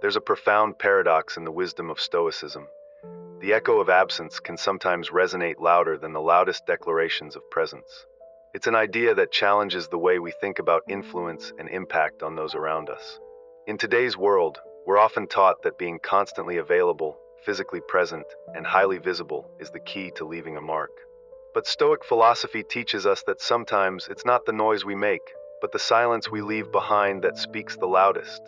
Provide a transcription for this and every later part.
There's a profound paradox in the wisdom of Stoicism. The echo of absence can sometimes resonate louder than the loudest declarations of presence. It's an idea that challenges the way we think about influence and impact on those around us. In today's world, we're often taught that being constantly available, physically present, and highly visible is the key to leaving a mark. But Stoic philosophy teaches us that sometimes it's not the noise we make, but the silence we leave behind that speaks the loudest.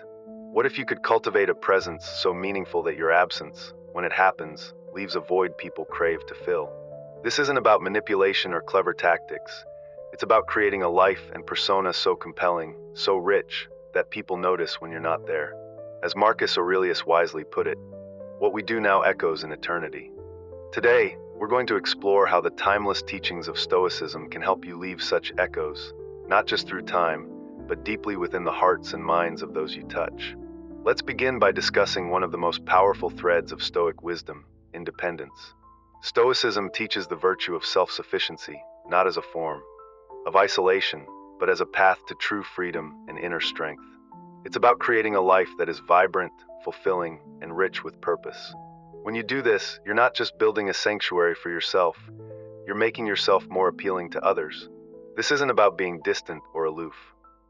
What if you could cultivate a presence so meaningful that your absence, when it happens, leaves a void people crave to fill? This isn't about manipulation or clever tactics. It's about creating a life and persona so compelling, so rich, that people notice when you're not there. As Marcus Aurelius wisely put it, what we do now echoes in eternity. Today, we're going to explore how the timeless teachings of Stoicism can help you leave such echoes, not just through time, but deeply within the hearts and minds of those you touch. Let's begin by discussing one of the most powerful threads of Stoic wisdom, independence. Stoicism teaches the virtue of self-sufficiency, not as a form of isolation, but as a path to true freedom and inner strength. It's about creating a life that is vibrant, fulfilling, and rich with purpose. When you do this, you're not just building a sanctuary for yourself, you're making yourself more appealing to others. This isn't about being distant or aloof.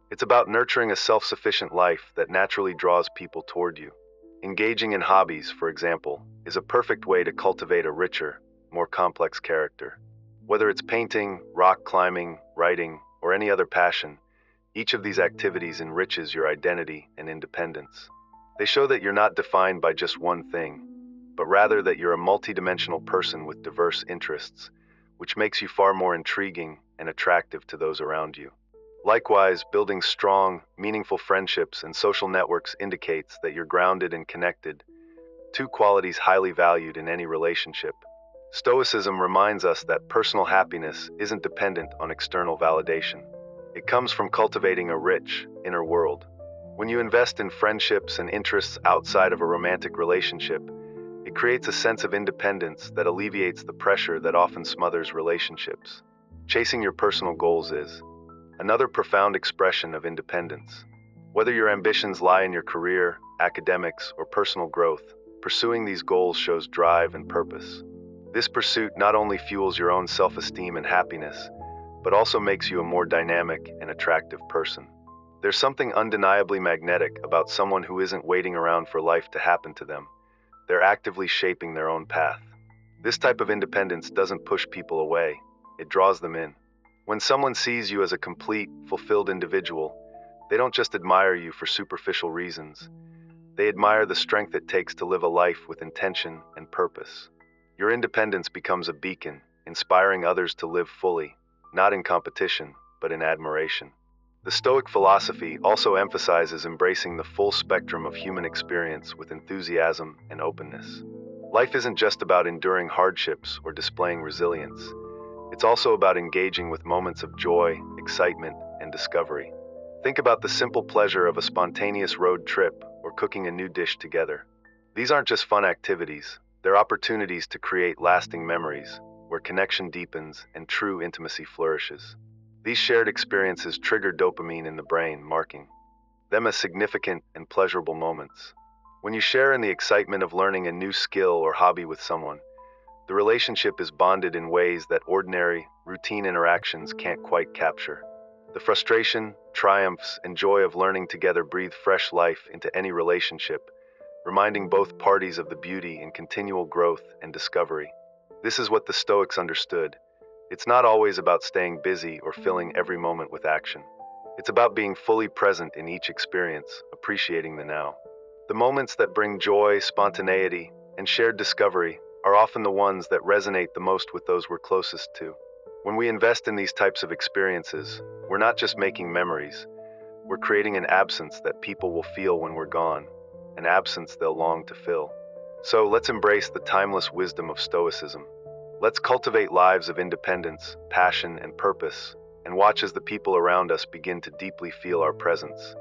It's about nurturing a self-sufficient life that naturally draws people toward you. Engaging in hobbies, for example, is a perfect way to cultivate a richer, more complex character. Whether it's painting, rock climbing, writing, or any other passion, each of these activities enriches your identity and independence. They show that you're not defined by just one thing, but rather that you're a multidimensional person with diverse interests, which makes you far more intriguing and attractive to those around you. Likewise, building strong, meaningful friendships and social networks indicates that you're grounded and connected, two qualities highly valued in any relationship. Stoicism reminds us that personal happiness isn't dependent on external validation. It comes from cultivating a rich, inner world. When you invest in friendships and interests outside of a romantic relationship, it creates a sense of independence that alleviates the pressure that often smothers relationships. Chasing your personal goals is another profound expression of independence. Whether your ambitions lie in your career, academics, or personal growth, pursuing these goals shows drive and purpose. This pursuit not only fuels your own self-esteem and happiness, but also makes you a more dynamic and attractive person. There's something undeniably magnetic about someone who isn't waiting around for life to happen to them. They're actively shaping their own path. This type of independence doesn't push people away, it draws them in. When someone sees you as a complete, fulfilled individual, they don't just admire you for superficial reasons. They admire the strength it takes to live a life with intention and purpose. Your independence becomes a beacon, inspiring others to live fully, not in competition, but in admiration. The Stoic philosophy also emphasizes embracing the full spectrum of human experience with enthusiasm and openness. Life isn't just about enduring hardships or displaying resilience. It's also about engaging with moments of joy, excitement, and discovery. Think about the simple pleasure of a spontaneous road trip or cooking a new dish together. These aren't just fun activities, they're opportunities to create lasting memories, where connection deepens and true intimacy flourishes. These shared experiences trigger dopamine in the brain, marking them as significant and pleasurable moments. When you share in the excitement of learning a new skill or hobby with someone, the relationship is bonded in ways that ordinary, routine interactions can't quite capture. The frustration, triumphs, and joy of learning together breathe fresh life into any relationship, reminding both parties of the beauty in continual growth and discovery. This is what the Stoics understood. It's not always about staying busy or filling every moment with action. It's about being fully present in each experience, appreciating the now. The moments that bring joy, spontaneity, and shared discovery are often the ones that resonate the most with those we're closest to. When we invest in these types of experiences, we're not just making memories, we're creating an absence that people will feel when we're gone, an absence they'll long to fill. So let's embrace the timeless wisdom of Stoicism. Let's cultivate lives of independence, passion, and purpose, and watch as the people around us begin to deeply feel our presence,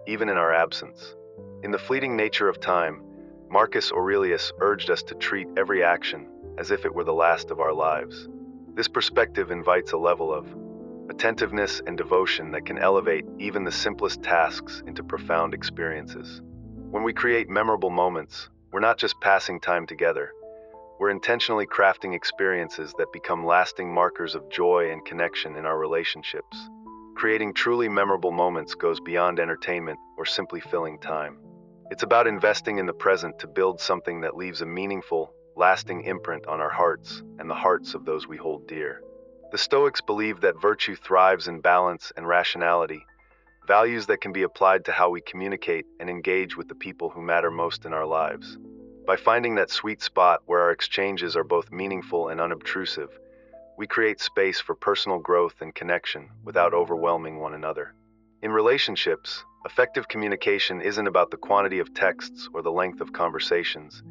even in our absence. In The Fleeting Nature of Time, Marcus Aurelius urged us to treat every action as if it were the last of our lives. This perspective invites a level of attentiveness and devotion that can elevate even the simplest tasks into profound experiences. When we create memorable moments, we're not just passing time together. We're intentionally crafting experiences that become lasting markers of joy and connection in our relationships. Creating truly memorable moments goes beyond entertainment or simply filling time. It's about investing in the present to build something that leaves a meaningful, lasting imprint on our hearts and the hearts of those we hold dear. The Stoics believe that virtue thrives in balance and rationality, values that can be applied to how we communicate and engage with the people who matter most in our lives. By finding that sweet spot where our exchanges are both meaningful and unobtrusive, we create space for personal growth and connection without overwhelming one another. In relationships, effective communication isn't about the quantity of texts or the length of conversations.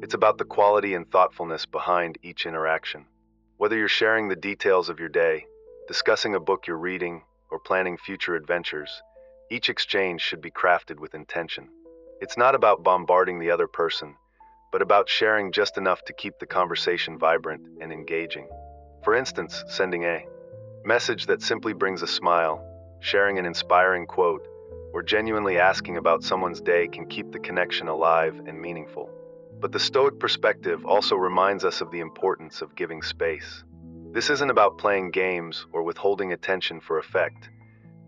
It's about the quality and thoughtfulness behind each interaction. Whether you're sharing the details of your day, discussing a book you're reading, or planning future adventures, each exchange should be crafted with intention. It's not about bombarding the other person, but about sharing just enough to keep the conversation vibrant and engaging. For instance, sending a message that simply brings a smile, sharing an inspiring quote, or genuinely asking about someone's day can keep the connection alive and meaningful. But the Stoic perspective also reminds us of the importance of giving space. This isn't about playing games or withholding attention for effect.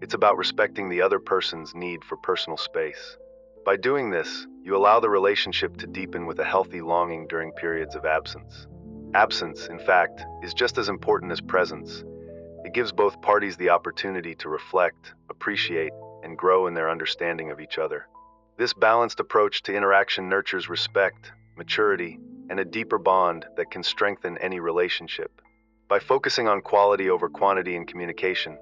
It's about respecting the other person's need for personal space. By doing this, you allow the relationship to deepen with a healthy longing during periods of absence. Absence, in fact, is just as important as presence. It gives both parties the opportunity to reflect, appreciate, and grow in their understanding of each other. This balanced approach to interaction nurtures respect, maturity, and a deeper bond that can strengthen any relationship. By focusing on quality over quantity in communication,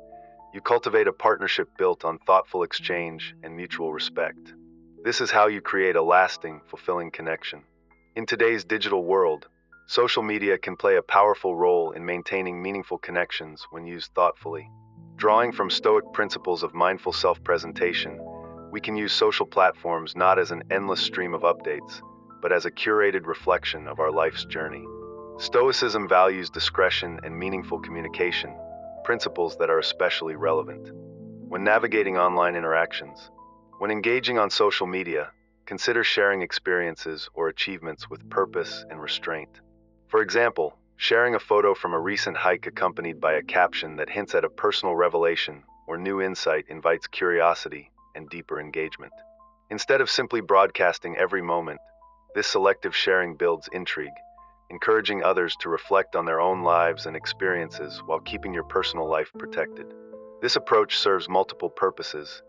you cultivate a partnership built on thoughtful exchange and mutual respect. This is how you create a lasting, fulfilling connection. In today's digital world, social media can play a powerful role in maintaining meaningful connections when used thoughtfully. Drawing from Stoic principles of mindful self-presentation, we can use social platforms not as an endless stream of updates, but as a curated reflection of our life's journey. Stoicism values discretion and meaningful communication, principles that are especially relevant when navigating online interactions. When engaging on social media, consider sharing experiences or achievements with purpose and restraint. For example, sharing a photo from a recent hike accompanied by a caption that hints at a personal revelation or new insight invites curiosity and deeper engagement. Instead of simply broadcasting every moment, this selective sharing builds intrigue, encouraging others to reflect on their own lives and experiences while keeping your personal life protected. This approach serves multiple purposes.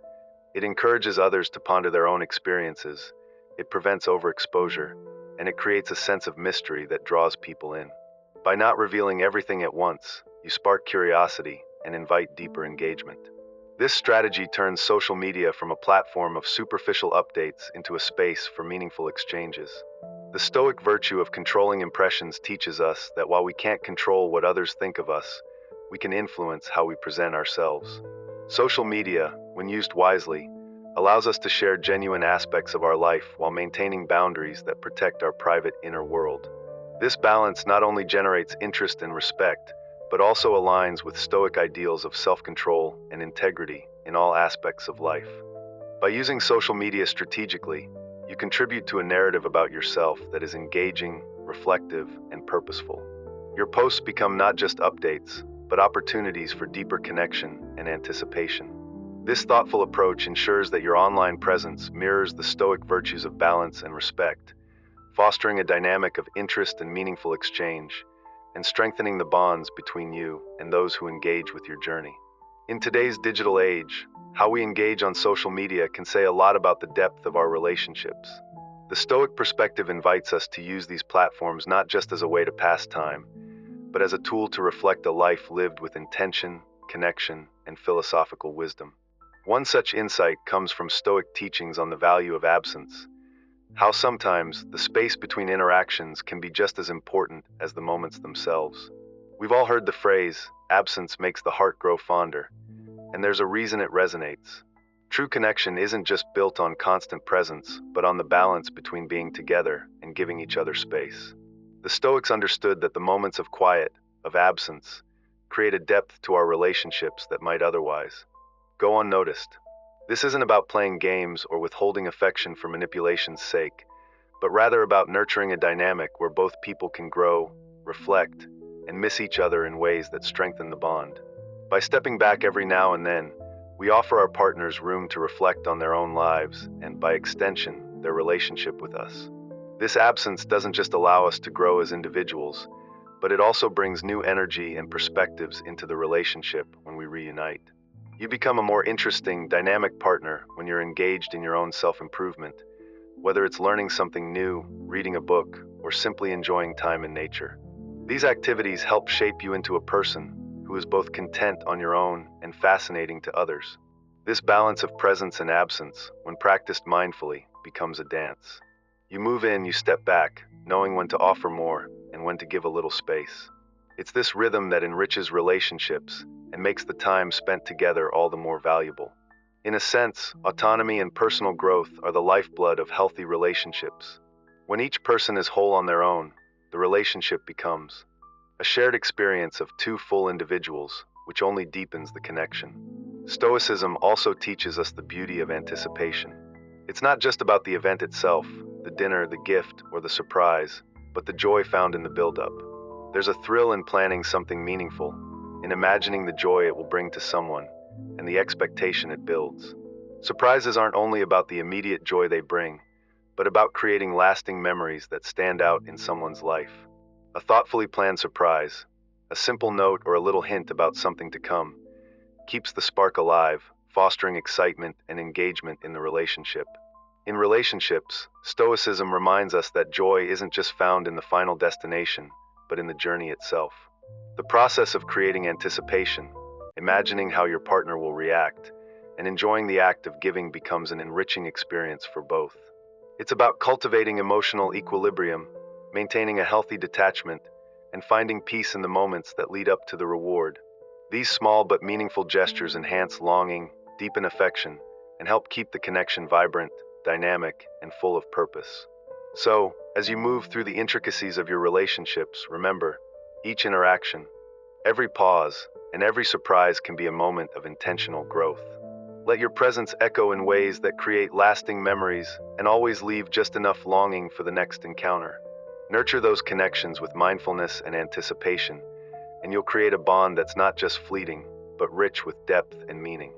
It encourages others to ponder their own experiences, it prevents overexposure, and it creates a sense of mystery that draws people in. By not revealing everything at once, you spark curiosity and invite deeper engagement. This strategy turns social media from a platform of superficial updates into a space for meaningful exchanges. The Stoic virtue of controlling impressions teaches us that while we can't control what others think of us, we can influence how we present ourselves. Social media, when used wisely, allows us to share genuine aspects of our life while maintaining boundaries that protect our private inner world. This balance not only generates interest and respect, but also aligns with Stoic ideals of self-control and integrity in all aspects of life. By using social media strategically, you contribute to a narrative about yourself that is engaging, reflective, and purposeful. Your posts become not just updates, but opportunities for deeper connection and anticipation. This thoughtful approach ensures that your online presence mirrors the Stoic virtues of balance and respect, fostering a dynamic of interest and meaningful exchange, and strengthening the bonds between you and those who engage with your journey. In today's digital age, how we engage on social media can say a lot about the depth of our relationships. The Stoic perspective invites us to use these platforms not just as a way to pass time, but as a tool to reflect a life lived with intention, connection, and philosophical wisdom. One such insight comes from Stoic teachings on the value of absence, how sometimes the space between interactions can be just as important as the moments themselves. We've all heard the phrase, absence makes the heart grow fonder, and there's a reason it resonates. True connection isn't just built on constant presence, but on the balance between being together and giving each other space. The Stoics understood that the moments of quiet, of absence, create a depth to our relationships that might otherwise go unnoticed. This isn't about playing games or withholding affection for manipulation's sake, but rather about nurturing a dynamic where both people can grow, reflect, and miss each other in ways that strengthen the bond. By stepping back every now and then, we offer our partners room to reflect on their own lives and, by extension, their relationship with us. This absence doesn't just allow us to grow as individuals, but it also brings new energy and perspectives into the relationship when we reunite. You become a more interesting, dynamic partner when you're engaged in your own self-improvement, whether it's learning something new, reading a book, or simply enjoying time in nature. These activities help shape you into a person who is both content on your own and fascinating to others. This balance of presence and absence, when practiced mindfully, becomes a dance. You move in, you step back, knowing when to offer more and when to give a little space. It's this rhythm that enriches relationships and makes the time spent together all the more valuable. In a sense, autonomy and personal growth are the lifeblood of healthy relationships. When each person is whole on their own, the relationship becomes a shared experience of two full individuals, which only deepens the connection. Stoicism also teaches us the beauty of anticipation. It's not just about the event itself, the dinner, the gift, or the surprise, but the joy found in the build-up. There's a thrill in planning something meaningful, in imagining the joy it will bring to someone, and the expectation it builds. Surprises aren't only about the immediate joy they bring, but about creating lasting memories that stand out in someone's life. A thoughtfully planned surprise, a simple note or a little hint about something to come, keeps the spark alive, fostering excitement and engagement in the relationship. In relationships, Stoicism reminds us that joy isn't just found in the final destination, but in the journey itself. The process of creating anticipation, imagining how your partner will react, and enjoying the act of giving becomes an enriching experience for both. It's about cultivating emotional equilibrium, maintaining a healthy detachment, and finding peace in the moments that lead up to the reward. These small but meaningful gestures enhance longing, deepen affection, and help keep the connection vibrant, dynamic, and full of purpose. So, as you move through the intricacies of your relationships, remember, each interaction, every pause, and every surprise can be a moment of intentional growth. Let your presence echo in ways that create lasting memories and always leave just enough longing for the next encounter. Nurture those connections with mindfulness and anticipation, and you'll create a bond that's not just fleeting, but rich with depth and meaning.